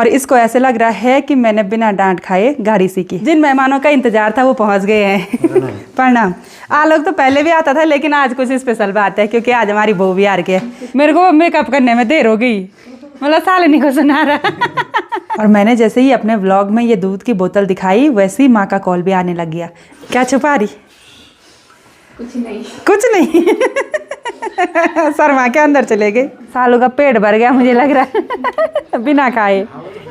और इसको ऐसे लग रहा है कि मैंने बिना डांट खाए गाड़ी सीखी। जिन मेहमानों का इंतजार था वो पहुंच गए हैं। प्रणाम। लोग तो पहले भी आता था, लेकिन आज कुछ स्पेशल बात है क्योंकि आज हमारी बहू भी आ रही है। मेरे को मेकअप करने में देर हो गई, मतलब सालिनी को सुना रहा। और मैंने जैसे ही अपने व्लॉग में ये दूध की बोतल दिखाई, वैसे ही माँ का कॉल भी आने लग गया। क्या छुपा रही? कुछ नहीं। शर्मा के अंदर चले गए। सालों का पेट भर गया मुझे लग रहा है बिना खाए।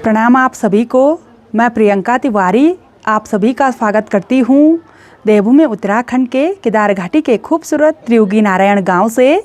प्रणाम आप सभी को, मैं प्रियंका तिवारी आप सभी का स्वागत करती हूँ देवभूमि उत्तराखंड के केदार घाटी के खूबसूरत त्रियुगी नारायण गांव से।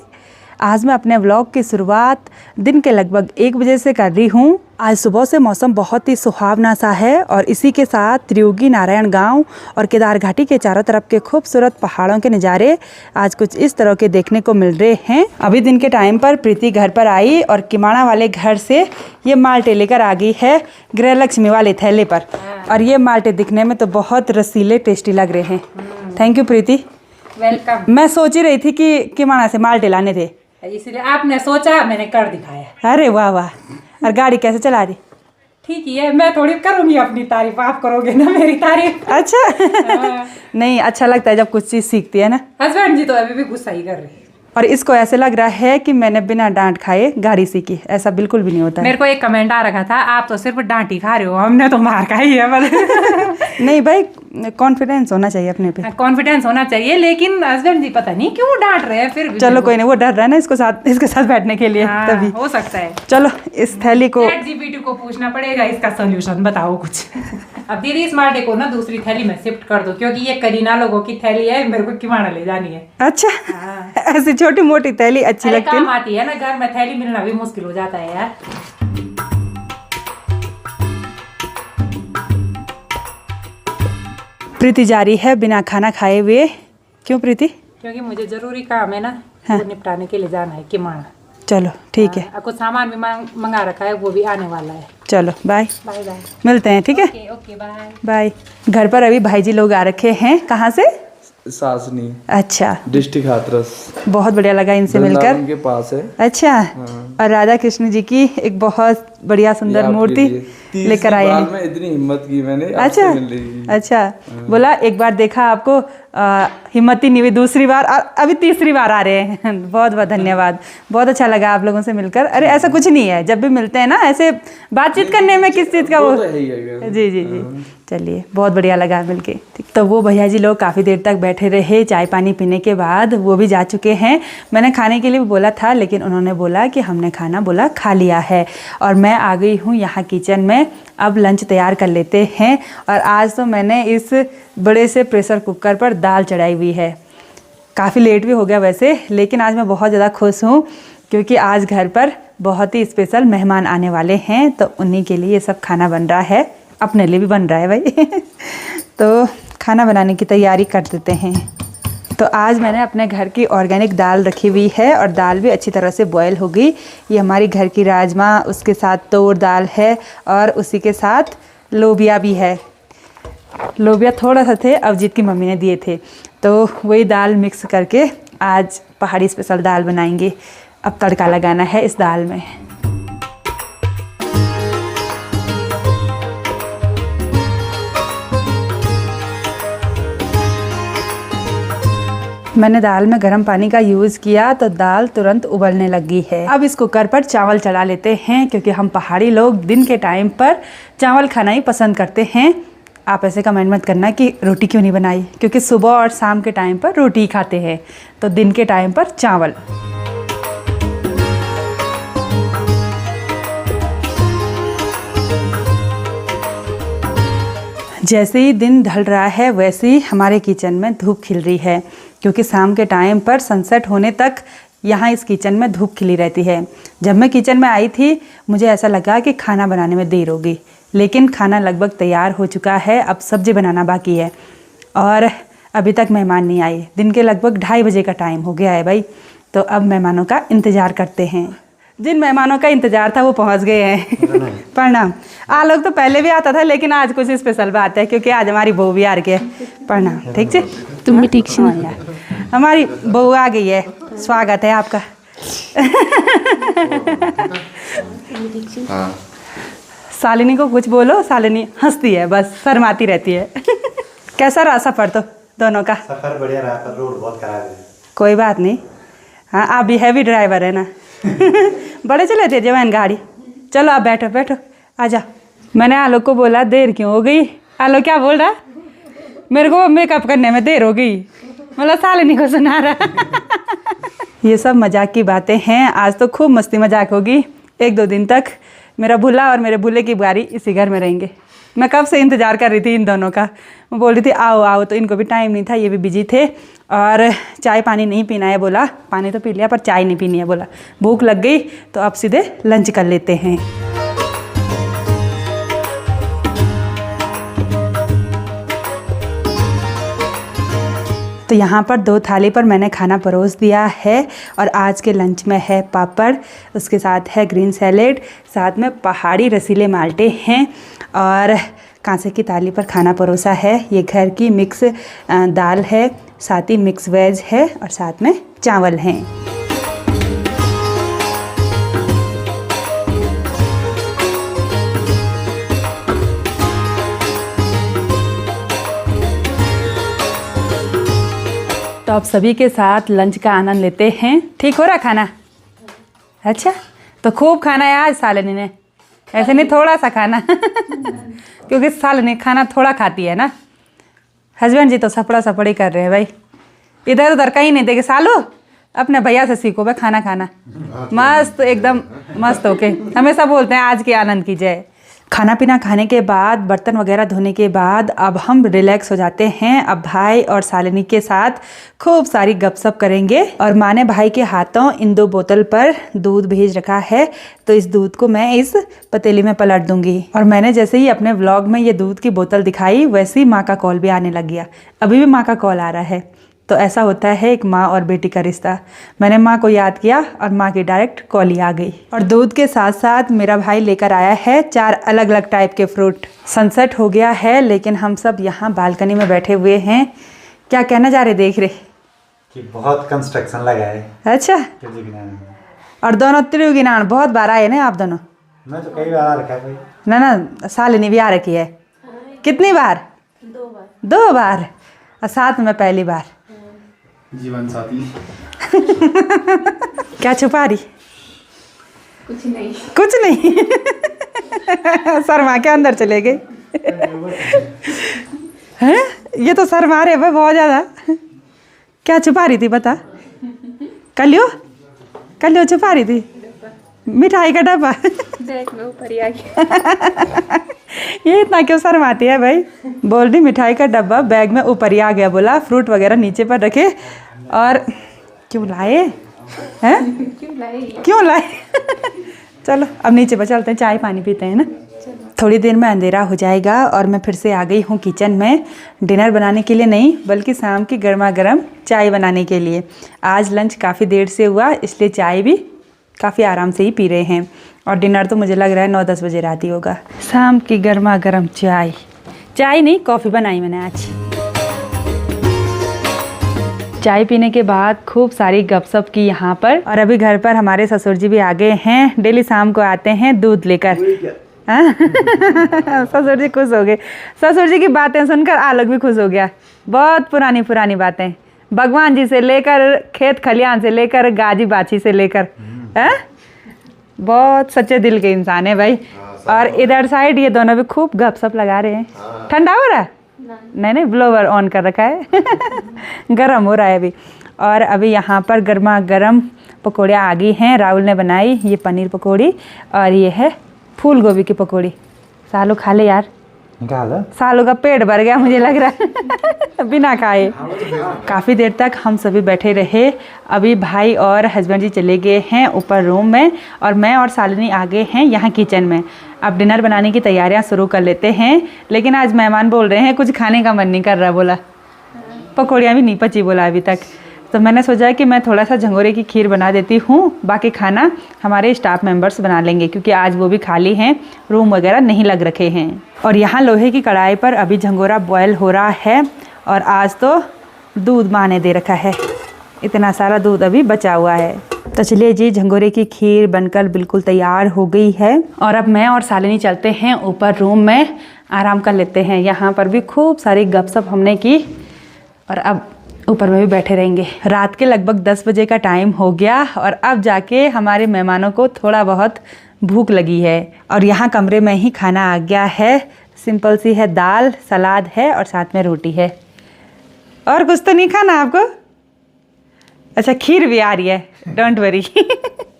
आज मैं अपने व्लॉग की शुरुआत दिन के लगभग 1 बजे से कर रही हूँ। आज सुबह से मौसम बहुत ही सुहावना सा है और इसी के साथ त्रियुगी नारायण गांव और केदार घाटी के चारों तरफ के खूबसूरत पहाड़ों के नज़ारे आज कुछ इस तरह के देखने को मिल रहे हैं। अभी दिन के टाइम पर प्रीति घर पर आई और किमाड़ा वाले घर से ये माल्टे लेकर आ गई है गृह लक्ष्मी वाले थैले पर। और ये माल्टे दिखने में तो बहुत रसीले टेस्टी लग रहे हैं। Thank you Preeti, welcome. मैं सोच ही रही थी कि किमाड़ा से माल्टे लाने थे, इसलिए आपने सोचा, मैंने कर दिखाया। अरे वाह वाह। और गाड़ी कैसे चला रही? ठीक ही है, मैं थोड़ी करूंगी अपनी तारीफ, आप करोगे ना मेरी तारीफ। अच्छा। नहीं, अच्छा लगता है जब कुछ चीज़ सीखती है ना। हस्बैंड जी तो अभी भी गुस्सा ही कर रहे हैं। और इसको ऐसे लग रहा है कि मैंने बिना डांट खाए गाड़ी सीखी, ऐसा बिल्कुल भी नहीं होता है। मेरे को एक कमेंट आ रखा था, आप तो सिर्फ डांट ही खा रहे हो, हमने तो मार खाई है। नहीं भाई, कॉन्फिडेंस होना चाहिए अपने पे। कॉन्फिडेंस होना चाहिए, लेकिन हस्बैंड जी पता नहीं क्यों डांट रहे हैं। फिर चलो कोई नहीं, वो डर रहा है ना इसके साथ बैठने के लिए। हाँ, तभी हो सकता है। चलो इस थैली को ChatGPT को पूछना पड़ेगा इसका सोल्यूशन, बताओ कुछ। अब दीदी इस माल्टे को ना दूसरी थैली में शिफ्ट कर दो, क्योंकि ये करीना लोगों की थैली है, मेरे को किमाड़ा ले जानी है। अच्छा। ऐसी छोटी मोटी थैली अच्छी लगती है, काम आती है ना, घर में थैली मिलना भी मुश्किल हो जाता है यार। प्रीति जा रही है बिना खाना खाए हुए। क्यों प्रीति? क्योंकि मुझे जरूरी काम है ना, वो निपटाने के लिए जाना है किमाड़ा। चलो ठीक है। कुछ सामान भी मंगा रखा है, वो भी आने वाला है। चलो बाय बाय बाय, मिलते हैं। ठीक है, ओके बाय बाय। घर पर अभी भाई जी लोग आ रखे हैं। कहाँ से? सासनी। अच्छा, डिस्ट्रिक्ट हाथरस। बहुत बढ़िया लगा इनसे मिलकर। उनके पास है। अच्छा। और राधा कृष्ण जी की एक बहुत बढ़िया सुंदर मूर्ति लेकर आए हैं। में इतनी हिम्मत की मैंने। अच्छा अच्छा। बोला एक बार देखा आपको, हिम्मत ही नहीं हुई, दूसरी बार और अभी तीसरी बार आ रहे हैं। बहुत बहुत धन्यवाद, बहुत अच्छा लगा आप लोगों से मिलकर। अरे ऐसा कुछ नहीं है, जब भी मिलते हैं ना ऐसे बातचीत करने में किस चीज़ का वो जी जी जी। चलिए बहुत बढ़िया लगा मिलके। तो वो भैया जी लोग काफ़ी देर तक बैठे रहे, चाय पानी पीने के बाद वो भी जा चुके हैं। मैंने खाने के लिए भी बोला था, लेकिन उन्होंने बोला कि हमने खाना बोला खा लिया है। और मैं आ गई हूँ यहाँ किचन में, अब लंच तैयार कर लेते हैं। और आज तो मैंने इस बड़े से प्रेशर कुकर पर दाल चढ़ाई हुई है। काफ़ी लेट भी हो गया वैसे, लेकिन आज मैं बहुत ज़्यादा खुश हूँ क्योंकि आज घर पर बहुत ही स्पेशल मेहमान आने वाले हैं, तो उन्हीं के लिए ये सब खाना बन रहा है, अपने लिए भी बन रहा है भाई। तो खाना बनाने की तैयारी कर देते हैं। तो आज मैंने अपने घर की ऑर्गेनिक दाल रखी हुई है और दाल भी अच्छी तरह से बॉयल हो गई। ये हमारी घर की राजमा, उसके साथ तोर दाल है और उसी के साथ लोबिया भी है। लोबिया थोड़ा सा थे, अवजीत की मम्मी ने दिए थे, तो वही दाल मिक्स करके आज पहाड़ी स्पेशल दाल बनाएंगे। अब तड़का लगाना है इस दाल में। मैंने दाल में गर्म पानी का यूज़ किया तो दाल तुरंत उबलने लगी है। अब इस कुकर पर चावल चढ़ा लेते हैं क्योंकि हम पहाड़ी लोग दिन के टाइम पर चावल खाना ही पसंद करते हैं। आप ऐसे कमेंट मत करना कि रोटी क्यों नहीं बनाई, क्योंकि सुबह और शाम के टाइम पर रोटी ही खाते हैं, तो दिन के टाइम पर चावल। जैसे ही दिन ढल रहा है वैसे ही हमारे किचन में धूप खिल रही है, क्योंकि शाम के टाइम पर सनसेट होने तक यहाँ इस किचन में धूप खिली रहती है। जब मैं किचन में आई थी मुझे ऐसा लगा कि खाना बनाने में देर होगी, लेकिन खाना लगभग तैयार हो चुका है। अब सब्ज़ी बनाना बाकी है और अभी तक मेहमान नहीं आए। दिन के लगभग 2:30 बजे का टाइम हो गया है भाई, तो अब मेहमानों का इंतज़ार करते हैं। जिन मेहमानों का इंतजार था वो पहुंच गए हैं। प्रणाम। लोग तो पहले भी आता था, लेकिन आज कुछ स्पेशल बात है क्योंकि आज हमारी बहू भी आ रही है। प्रणाम। ठीक है, तुम भी ठीक से। हमारी बहू आ गई है, स्वागत है आपका। शालिनी को कुछ बोलो, शालिनी हंसती है, बस शर्माती रहती है। कैसा रहा सफ़र तो दोनों का? सफ़र बढ़िया रहा पर रोड बहुत खराब है। कोई बात नहीं, हाँ आप भी हैवी ड्राइवर है ना। बड़े चले थे जवान गाड़ी। चलो आप बैठो बैठो, आ जाओ। मैंने आलोक को बोला देर क्यों हो गई, आलोक क्या बोल रहा, मेरे को मेकअप करने में देर हो गई, मतलब शालिनी को सुना रहा। ये सब मजाक की बातें हैं, आज तो खूब मस्ती मजाक होगी 1-2 दिन तक। मेरा भुल्ला और मेरे भुल्ले की बारी इसी घर में रहेंगे। मैं कब से इंतज़ार कर रही थी इन दोनों का, मैं बोल रही थी आओ आओ, तो इनको भी टाइम नहीं था, ये भी बिजी थे। और चाय पानी नहीं पीना है बोला, पानी तो पी लिया पर चाय नहीं पीनी है बोला। भूख लग गई तो अब सीधे लंच कर लेते हैं। तो यहाँ पर 2 थाली पर मैंने खाना परोस दिया है और आज के लंच में है पापड़, उसके साथ है ग्रीन सैलेड, साथ में पहाड़ी रसीले माल्टे हैं और कांसे की थाली पर खाना परोसा है। ये घर की मिक्स दाल है, साथ ही मिक्स वेज है और साथ में चावल हैं। तो आप सभी के साथ लंच का आनंद लेते हैं। ठीक हो रहा खाना? अच्छा, तो खूब खाना है आज शालिनी ने, ऐसे नहीं थोड़ा सा खाना। क्योंकि शालिनी खाना थोड़ा खाती है ना। हस्बैंड जी तो सपड़ा सपड़ी कर रहे हैं भाई, इधर उधर कहीं नहीं देखे। सालू अपने भैया से सीखो भाई खाना खाना, मस्त एकदम मस्त होके। हमेशा बोलते हैं आज के आनंद की जय। खाना पीना खाने के बाद, बर्तन वगैरह धोने के बाद अब हम रिलैक्स हो जाते हैं। अब भाई और शालिनी के साथ खूब सारी गपशप करेंगे। और माँ ने भाई के हाथों इन 2 बोतल पर दूध भेज रखा है, तो इस दूध को मैं इस पतीली में पलट दूंगी। और मैंने जैसे ही अपने व्लॉग में ये दूध की बोतल दिखाई, वैसे ही माँ का कॉल भी आने लग गया। अभी भी माँ का कॉल आ रहा है। तो ऐसा होता है एक माँ और बेटी का रिश्ता। मैंने माँ को याद किया और माँ की डायरेक्ट कॉल ही आ गई। और दूध के साथ साथ मेरा भाई लेकर आया है 4 अलग अलग टाइप के फ्रूट। सनसेट हो गया है लेकिन हम सब यहाँ बालकनी में बैठे हुए हैं। क्या कहना जा रहे देख रहे कि बहुत कंस्ट्रक्शन लगा है। अच्छा, और दोनों त्रियुगिनान बहुत बार आए ना आप दोनों? मैं तो कई बार आ रखा है भाई। ना शालिनी भी आ रखी है। कितनी बार? 2 बार। और साथ में पहली बार। जीवन साथी। क्या छुपा रही? कुछ नहीं। कुछ नहीं। शर्मा के अंदर चले गए। हैं? ये तो शर्मा रहे भाई बहुत ज़्यादा। क्या छुपा रही थी बता? कलियो छुपा रही थी मिठाई का डब्बा। बैग में ऊपर ही आ गया। ये इतना क्यों शर्माती है भाई? बोल रही मिठाई का डब्बा बैग में ऊपर ही आ गया, बोला फ्रूट वगैरह नीचे पर रखे। और क्यों लाए हैं? क्यों लाए? चलो अब नीचे पर चलते हैं, चाय पानी पीते हैं ना। थोड़ी देर में अंधेरा हो जाएगा और मैं फिर से आ गई हूँ किचन में, डिनर बनाने के लिए नहीं बल्कि शाम की गर्मा गर्म चाय बनाने के लिए। आज लंच काफ़ी देर से हुआ, इसलिए चाय भी काफ़ी आराम से ही पी रहे हैं। और डिनर तो मुझे लग रहा है 9-10 बजे रात ही होगा। शाम की गर्मा गर्म चाय नहीं कॉफ़ी बनाई मैंने आज। चाय पीने के बाद खूब सारी गपशप की यहाँ पर। और अभी घर पर हमारे ससुर जी भी आ गए हैं। डेली शाम को आते हैं दूध लेकर। ससुर जी खुश हो गए। ससुर जी की बातें सुनकर आलोक भी खुश हो गया। बहुत पुरानी पुरानी बातें, भगवान जी से लेकर, खेत खलियान से लेकर, गाजी बाछी से लेकर। हैं? बहुत सच्चे दिल के इंसान है भाई। और इधर साइड ये दोनों भी खूब गपशप लगा रहे हैं। ठंडा हो रहा है? नहीं ब्लोवर ऑन कर रखा है। गर्म हो रहा है अभी। और अभी यहाँ पर गर्मा गर्म पकौड़ियाँ आ गई हैं। राहुल ने बनाई ये पनीर पकौड़ी और ये है फूल गोभी की पकौड़ी। सालू खा ले यार, निकाल। सालों का पेट भर गया मुझे लग रहा है बिना खाए। काफ़ी देर तक हम सभी बैठे रहे। अभी भाई और हस्बैंड जी चले गए हैं ऊपर रूम में और मैं और शालिनी आ गए हैं यहाँ किचन में। अब डिनर बनाने की तैयारियाँ शुरू कर लेते हैं। लेकिन आज मेहमान बोल रहे हैं कुछ खाने का मन नहीं कर रहा, बोला पकौड़ियाँ भी नहीं पची बोला अभी तक। तो मैंने सोचा कि मैं थोड़ा सा झंगोरे की खीर बना देती हूँ, बाकी खाना हमारे स्टाफ मेंबर्स बना लेंगे क्योंकि आज वो भी खाली हैं, रूम वगैरह नहीं लग रखे हैं। और यहाँ लोहे की कढ़ाई पर अभी झंगोरा बॉयल हो रहा है और आज तो दूध माँ ने दे रखा है, इतना सारा दूध अभी बचा हुआ है। तो चलिए जी, झंगोरे की खीर बनकर बिल्कुल तैयार हो गई है और अब मैं और शालिनी चलते हैं ऊपर रूम में, आराम कर लेते हैं। यहाँ पर भी खूब सारी गपशप हमने की और अब ऊपर में भी बैठे रहेंगे। रात के लगभग 10 बजे का टाइम हो गया और अब जाके हमारे मेहमानों को थोड़ा बहुत भूख लगी है और यहाँ कमरे में ही खाना आ गया है। सिंपल सी है, दाल सलाद है और साथ में रोटी है। और कुछ तो नहीं खाना आपको? अच्छा, खीर भी आ रही है, डोंट वरी।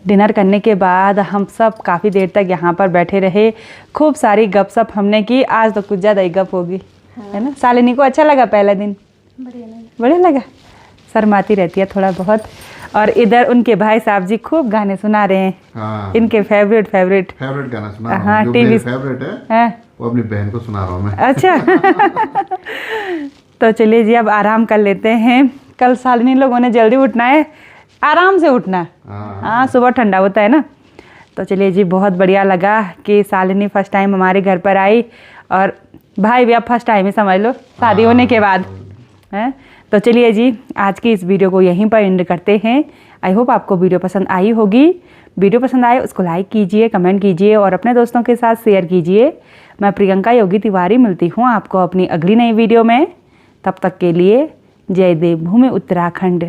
डिनर करने के बाद हम सब काफ़ी देर तक यहाँ पर बैठे रहे, खूब सारी गपशप हमने की। आज तो कुछ ज़्यादा ही गप होगी, है ना? शालिनी को अच्छा लगा पहला दिन? बढ़िया लगा। शर्माती रहती है थोड़ा बहुत। और इधर उनके भाई साहब जी खूब गाने सुना रहे हैं। हाँ। इनके फेवरेट गाना सुना रहा हूँ। हाँ, जो टीवी मेरे फेवरेट है हाँ। वो अपनी बहन को सुना रहा हूँ मैं। अच्छा। तो चलिए जी, अब आराम कर लेते हैं। कल शालिनी लोगों ने जल्दी उठना है, आराम से उठना। हाँ, सुबह ठंडा होता है ना। तो चलिए जी, बहुत बढ़िया लगा कि शालिनी फर्स्ट टाइम हमारे घर पर आई और भाई भी अब फर्स्ट टाइम ही समझ लो शादी होने के बाद है। तो चलिए जी, आज की इस वीडियो को यहीं पर एंड करते हैं। आई होप आपको वीडियो पसंद आई होगी। वीडियो पसंद आए उसको लाइक कीजिए, कमेंट कीजिए और अपने दोस्तों के साथ शेयर कीजिए। मैं प्रियंका योगी तिवारी मिलती हूँ आपको अपनी अगली नई वीडियो में। तब तक के लिए जय देवभूमि उत्तराखंड।